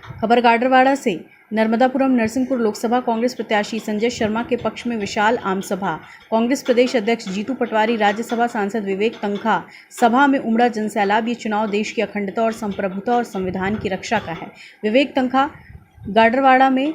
खबर गाडरवाड़ा से। नर्मदापुरम नरसिंहपुर लोकसभा कांग्रेस प्रत्याशी संजय शर्मा के पक्ष में विशाल आमसभा। कांग्रेस प्रदेश अध्यक्ष जीतू पटवारी, राज्यसभा सांसद विवेक तन्खा। सभा में उमड़ा जनसैलाब। ये चुनाव देश की अखंडता और संप्रभुता और संविधान की रक्षा का है। विवेक तन्खा गाडरवाड़ा में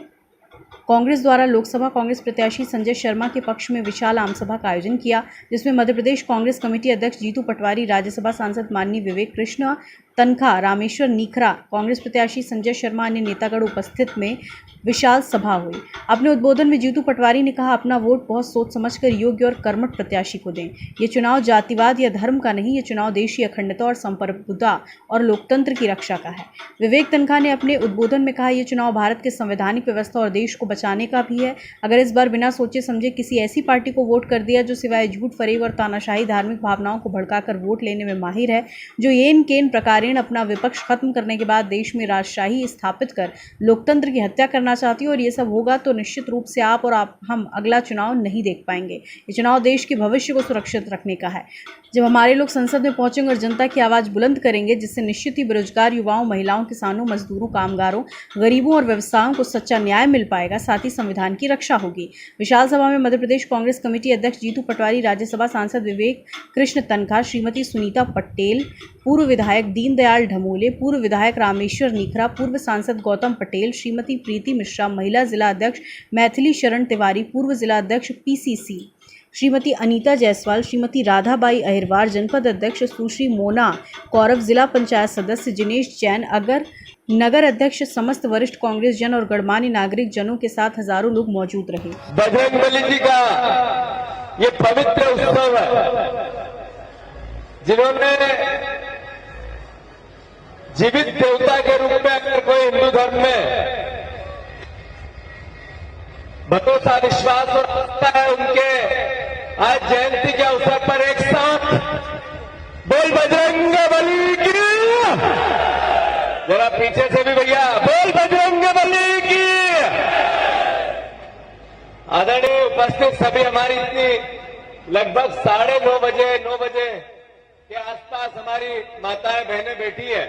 कांग्रेस द्वारा लोकसभा कांग्रेस प्रत्याशी संजय शर्मा के पक्ष में विशाल आमसभा का आयोजन किया, जिसमें मध्य प्रदेश कांग्रेस कमेटी अध्यक्ष जीतू पटवारी, राज्यसभा सांसद माननीय विवेक कृष्ण तन्खा, रामेश्वर नीखरा, कांग्रेस प्रत्याशी संजय शर्मा, अन्य नेतागण उपस्थित में विशाल सभा हुई। अपने उद्बोधन में जीतू पटवारी ने कहा, अपना वोट बहुत सोच समझकर योग्य और कर्मठ प्रत्याशी को दें। ये चुनाव जातिवाद या धर्म का नहीं, ये चुनाव देश की अखंडता और संप्रभुता और लोकतंत्र की रक्षा का है। विवेक तन्खा ने अपने उद्बोधन में कहा, यह चुनाव भारत के संवैधानिक व्यवस्था और देश को बचाने का भी है। अगर इस बार बिना सोचे समझे किसी ऐसी पार्टी को वोट कर दिया जो सिवाय झूठ, फरेब और तानाशाही धार्मिक भावनाओं को भड़काकर वोट लेने में माहिर है, जो येन केन प्रकारेण अपना विपक्ष खत्म करने के बाद देश में राजशाही स्थापित कर लोकतंत्र की हत्या करना चाहती है, और ये सब होगा तो निश्चित रूप से आप और हम अगला चुनाव नहीं देख पाएंगे। ये चुनाव देश के भविष्य को सुरक्षित रखने का है। जब हमारे लोग संसद में पहुंचेंगे और जनता की आवाज़ बुलंद करेंगे, जिससे निश्चित ही बेरोजगार युवाओं, महिलाओं, किसानों, मजदूरों, कामगारों, गरीबों और व्यवसायों को सच्चा न्याय मिल पाएगा, साथ ही संविधान की रक्षा होगी। विशाल सभा में मध्य प्रदेश कांग्रेस कमेटी अध्यक्ष जीतू पटवारी, राज्यसभा सांसद विवेक कृष्ण तन्खा, श्रीमती सुनीता पटेल, पूर्व विधायक दीनदयाल ढमोले, पूर्व विधायक रामेश्वर नीखरा, पूर्व सांसद गौतम पटेल, श्रीमती प्रीति मिश्रा, महिला जिला अध्यक्ष मैथिली शरण तिवारी, पूर्व जिला अध्यक्ष पीसीसी श्रीमती अनीता जायसवाल, श्रीमती राधाबाई अहिरवार, जनपद अध्यक्ष सुश्री मोना कौरव, जिला पंचायत सदस्य जिनेश जैन, नगर अध्यक्ष, समस्त वरिष्ठ कांग्रेस जन और गणमान्य नागरिक जनों के साथ हजारों लोग मौजूद रहे। बजरंगबली जी का ये पवित्र उत्सव है, जिन्होंने जीवित देवता के रूप में अगर कोई हिंदू धर्म में भरोसा, विश्वास और आस्था है, उनके आज जयंती के अवसर पर एक साथ बोल बजरंगबली की, जरा पीछे से भी भैया बोल बजरंगबली की। आदरणीय उपस्थित सभी, हमारी इतनी लगभग 9:30 9 बजे के आसपास हमारी माताएं बहनें बैठी है,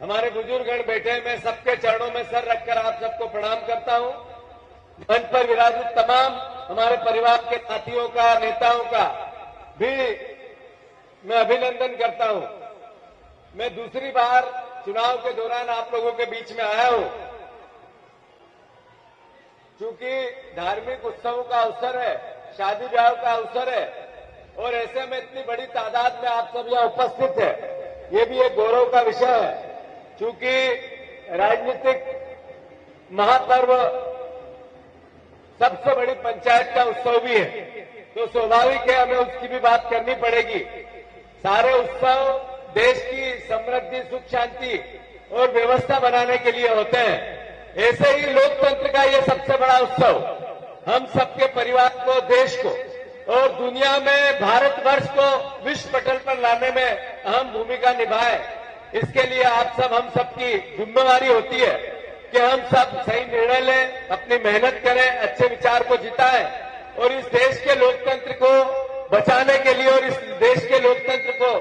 हमारे बुजुर्गगण बैठे हैं। मैं सबके चरणों में सर रखकर आप सबको प्रणाम करता हूं। मंच पर विराजित तमाम हमारे परिवार के साथियों का, नेताओं का भी मैं अभिनंदन करता हूं। मैं दूसरी बार चुनाव के दौरान आप लोगों के बीच में आया हूं, चूंकि धार्मिक उत्सवों का अवसर है, शादी ब्याह का अवसर है, और ऐसे में इतनी बड़ी तादाद में आप सब यहां उपस्थित है, ये भी एक गौरव का विषय है। चूंकि राजनीतिक महापर्व सबसे बड़ी पंचायत का उत्सव भी है, तो स्वाभाविक है हमें उसकी भी बात करनी पड़ेगी। सारे उत्सव देश की समृद्धि, सुख, शांति और व्यवस्था बनाने के लिए होते हैं। ऐसे ही लोकतंत्र का ये सबसे बड़ा उत्सव हम सबके परिवार को, देश को और दुनिया में भारतवर्ष को विश्व पटल पर लाने में अहम भूमिका निभाए। इसके लिए आप सब, हम सबकी जिम्मेवारी होती है कि हम सब सही निर्णय लें, अपनी मेहनत करें, अच्छे विचार को जिताएं और इस देश के लोकतंत्र को बचाने के लिए और इस देश के लोकतंत्र को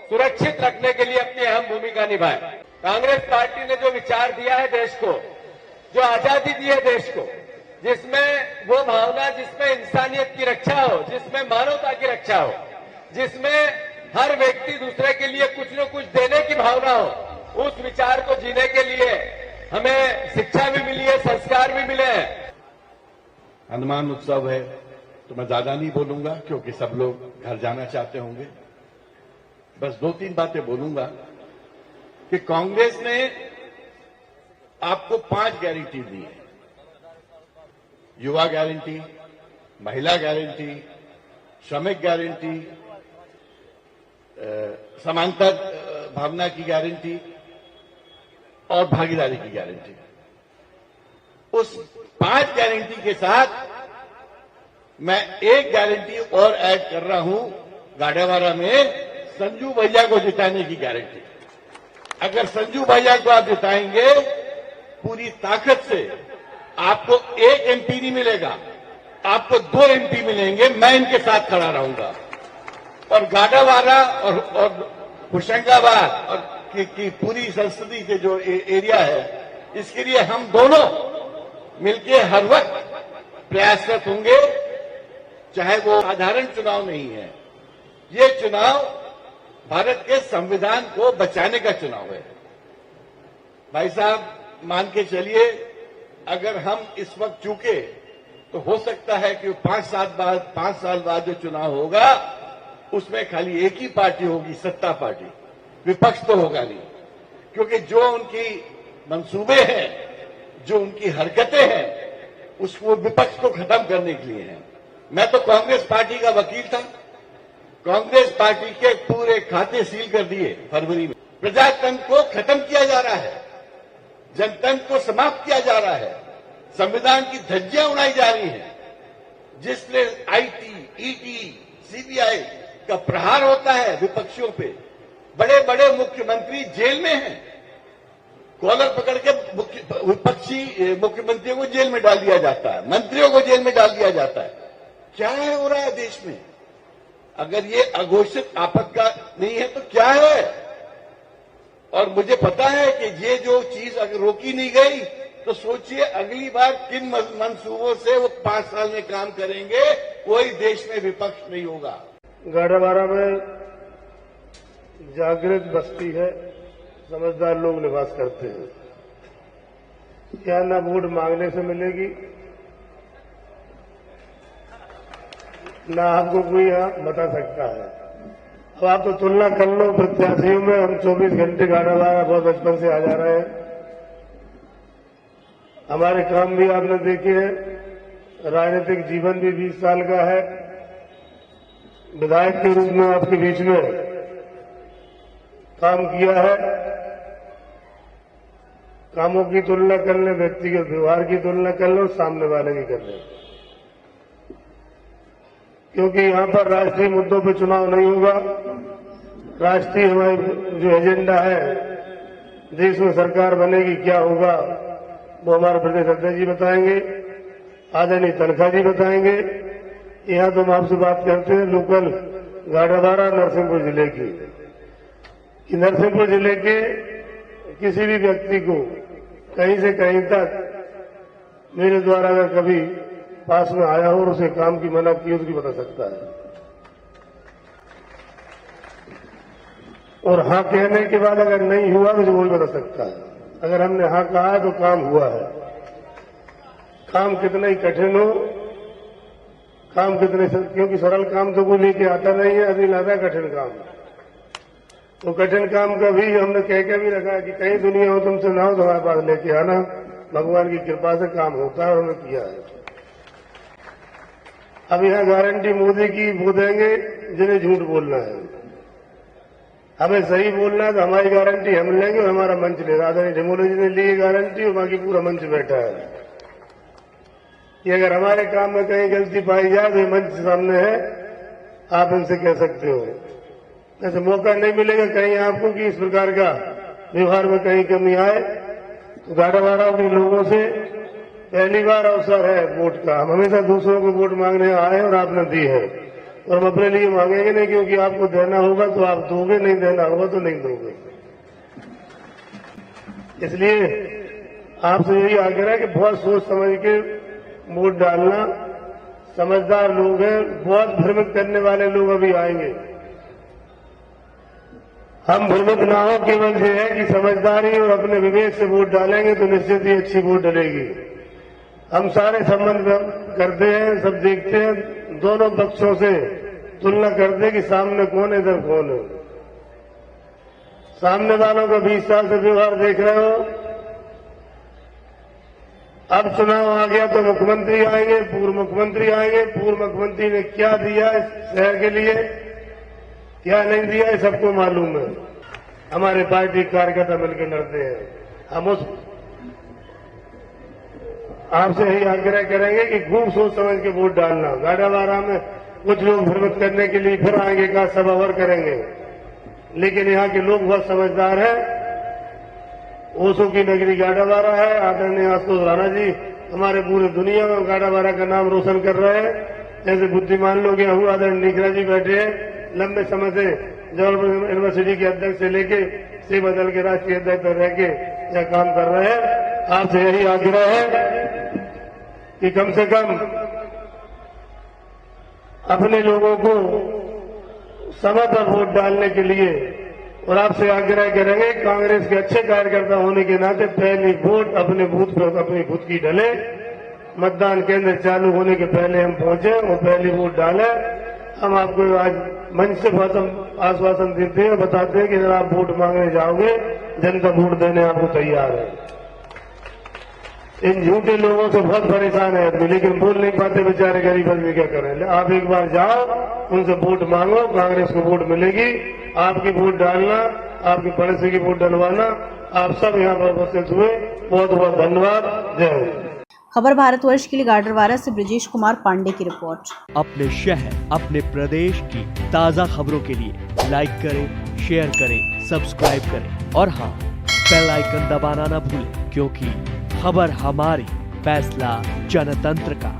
सुरक्षित रखने के लिए अपनी अहम भूमिका निभाएं। कांग्रेस पार्टी ने जो विचार दिया है देश को, जो आजादी दी है देश को, जिसमें वो भावना, जिसमें इंसानियत की रक्षा हो, जिसमें मानवता की रक्षा हो, जिसमें हर व्यक्ति दूसरे के लिए कुछ न कुछ देने की भावना हो, उस विचार को जीने के लिए हमें शिक्षा भी मिली है, संस्कार भी मिले हैं। हनुमान उत्सव है तो मैं ज्यादा नहीं बोलूंगा, क्योंकि सब लोग घर जाना चाहते होंगे। बस 2-3 बातें बोलूंगा कि कांग्रेस ने आपको 5 गारंटी दी है। युवा गारंटी, महिला गारंटी, श्रमिक गारंटी, समानता भावना की गारंटी और भागीदारी की गारंटी। उस 5 गारंटी के साथ मैं एक गारंटी और ऐड कर रहा हूं, गाड़ेवाड़ा में संजू भैया को जिताने की गारंटी। अगर संजू भैया को आप जिताएंगे, पूरी ताकत से आपको 1 एमपी नहीं मिलेगा, आपको 2 एमपी मिलेंगे। मैं इनके साथ खड़ा रहूंगा और गाड़ावाड़ा और होशंगाबाद और की पूरी संसदीय के जो एरिया है, इसके लिए हम दोनों मिलके हर वक्त प्रयासरत होंगे, चाहे वो साधारण चुनाव नहीं है, ये चुनाव भारत के संविधान को बचाने का चुनाव है। भाई साहब, मान के चलिए अगर हम इस वक्त चूके तो हो सकता है कि 5 साल बाद जो चुनाव होगा उसमें खाली एक ही पार्टी होगी, सत्ता पार्टी, विपक्ष तो होगा नहीं। क्योंकि जो उनकी मंसूबे हैं, जो उनकी हरकतें हैं, उसको विपक्ष को खत्म करने के लिए हैं। मैं तो कांग्रेस पार्टी का वकील था, कांग्रेस पार्टी के पूरे खाते सील कर दिए फरवरी में। प्रजातंत्र को खत्म किया जा रहा है, जनतंत्र को समाप्त किया जा रहा है, संविधान की धज्जियां उड़ाई जा रही हैं। जिससे आईटी, ईटी, सीबीआई का प्रहार होता है विपक्षियों पे, बड़े बड़े मुख्यमंत्री जेल में हैं, कॉलर पकड़ के विपक्षी मुख्यमंत्रियों को जेल में डाल दिया जाता है, मंत्रियों को जेल में डाल दिया जाता है। क्या है हो रहा है देश में? अगर ये अघोषित आपदा नहीं है तो क्या है? और मुझे पता है कि ये जो चीज अगर रोकी नहीं गई तो सोचिए अगली बार किन मंसूबों से वो 5 साल में काम करेंगे। कोई देश में विपक्ष नहीं होगा। गाड़ावाड़ा में जागृत बस्ती है, समझदार लोग निवास करते हैं। यहाँ ना वोट मांगने से मिलेगी, ना आपको कोई यहाँ बता सकता है। अब आप तो तुलना कर लो प्रत्याशियों में। हम 24 घंटे गाड़ावाड़ा बहुत बचपन से आ जा रहे हैं, हमारे काम भी आपने देखे हैं, राजनीतिक जीवन भी 20 साल का है। विधायक के रूप में आपके बीच में काम किया है। कामों की तुलना कर ले, व्यक्तिगत व्यवहार की तुलना कर लो, सामने वाले की कर ले, क्योंकि यहां पर राष्ट्रीय मुद्दों पर चुनाव नहीं होगा। राष्ट्रीय हमारी जो एजेंडा है, देश में सरकार बनेगी, क्या होगा, वो हमारे प्रदेश अध्यक्ष जी बताएंगे, आदरणीय तनखा जी बताएंगे। यहां तो हम आपसे बात करते हैं लोकल गाड़ावाड़ा नरसिंहपुर जिले की, कि नरसिंहपुर जिले के किसी भी व्यक्ति को कहीं से कहीं तक मेरे द्वारा अगर कभी पास में आया हो और उसे काम की मना की हो तो बता सकता है। और हाँ कहने के बाद अगर नहीं हुआ तो वो भी बता सकता है। अगर हमने हाँ कहा है तो काम हुआ है। काम कितना ही कठिन हो, काम कितने, क्योंकि सरल काम तो कोई लेके आता नहीं है, अभी लाता कठिन काम। तो कठिन काम का भी हमने कह के भी रखा है कि कहीं दुनिया हो तुमसे ना हो तो हमारे पास लेके आना, भगवान की कृपा से काम होता है और हमने किया है। अब यहां गारंटी मोदी की वो देंगे जिन्हें झूठ बोलना है। हमें सही बोलना है तो हमारी गारंटी हम लेंगे और हमारा मंच लेगा। आदरणीय ढिमोले जी ने ली गारंटी और बाकी पूरा मंच बैठा है कि अगर हमारे काम में कहीं गलती पाई जाए तो ये मंच सामने है, आप इनसे कह सकते हो। ऐसे मौका नहीं मिलेगा कहीं आपको कि इस प्रकार का व्यवहार में कहीं कमी आए। तो गाड़ावाड़ा के लोगों से पहली बार अवसर है वोट का। हम हमेशा दूसरों को वोट मांगने आए और आपने दी है, और हम अपने लिए मांगेंगे नहीं, क्योंकि आपको देना होगा तो आप दोगे, नहीं देना होगा तो नहीं दोगे। इसलिए आपसे यही आग्रह है कि बहुत सोच समझ के वोट डालना। समझदार लोग हैं, बहुत भ्रमित करने वाले लोग अभी आएंगे। हम भ्रमित ना हो, केवल ये है कि समझदारी और अपने विवेक से वोट डालेंगे तो निश्चित ही अच्छी वोट डलेगी। हम सारे संबंध करते हैं, सब देखते हैं, दोनों पक्षों से तुलना करते हैं कि सामने कौन है, इधर कौन है। सामने वालों का 20 साल से व्यवहार देख रहे हो। अब चुनाव आ गया तो मुख्यमंत्री आएंगे, पूर्व मुख्यमंत्री आएंगे। पूर्व मुख्यमंत्री ने क्या दिया इस शहर के लिए, क्या नहीं दिया, ये सबको मालूम है। हमारे पार्टी कार्यकर्ता मिलकर लड़ते हैं। हम उस आपसे यही आग्रह करेंगे कि खूब सोच समझ के वोट डालना। गाड़ावाड़ा में कुछ लोग भ्रमित करने के लिए फिर आएंगे, का सभा और करेंगे, लेकिन यहाँ के लोग बहुत समझदार हैं। ओशो की नगरी गाड़ावाड़ा है। आदरणीय आशुतोष राणा जी हमारे पूरे दुनिया में गाड़ावाड़ा का नाम रोशन कर रहे हैं। ऐसे बुद्धिमान लोग यहाँ हुआ। आदरणीय निखरा जी बैठे हैं, लंबे समय से जबलपुर यूनिवर्सिटी के अध्यक्ष से लेके सेवा दल के राष्ट्रीय अध्यक्ष तक रह के यह काम कर रहे हैं। आपसे यही आग्रह है कि कम से कम अपने लोगों को समय पर वोट डालने के लिए, और आपसे आग्रह करेंगे कांग्रेस के अच्छे कार्यकर्ता होने के नाते पहली वोट अपने बूथ पर अपनी खुद की डले। मतदान केंद्र चालू होने के पहले हम पहुंचे और पहली वोट डालें। हम आपको आज मंच से आश्वासन देते हैं, बताते हैं कि अगर आप वोट मांगने जाओगे जनता वोट देने आपको तैयार है। इन झूठे लोगों से बहुत परेशान है आदमी, लेकिन बोल नहीं पाते बेचारे गरीब आदमी, क्या करें। आप एक बार जाओ, उनसे वोट मांगो, कांग्रेस को वोट मिलेगी। आपकी वोट डालना, आपके पड़ोसी की वोट डलवाना। आप सब यहाँ पर उपस्थित हुए, बहुत बहुत धन्यवाद। जय हिंद। खबर भारतवर्ष के लिए गाडरवारा से ब्रिजेश कुमार पांडे की रिपोर्ट। अपने शहर, अपने प्रदेश की ताज़ा खबरों के लिए लाइक करें, शेयर करें, सब्सक्राइब करें और हाँ, बेल आइकन दबाना ना भूलें, क्योंकि खबर हमारी, फैसला जनतंत्र का।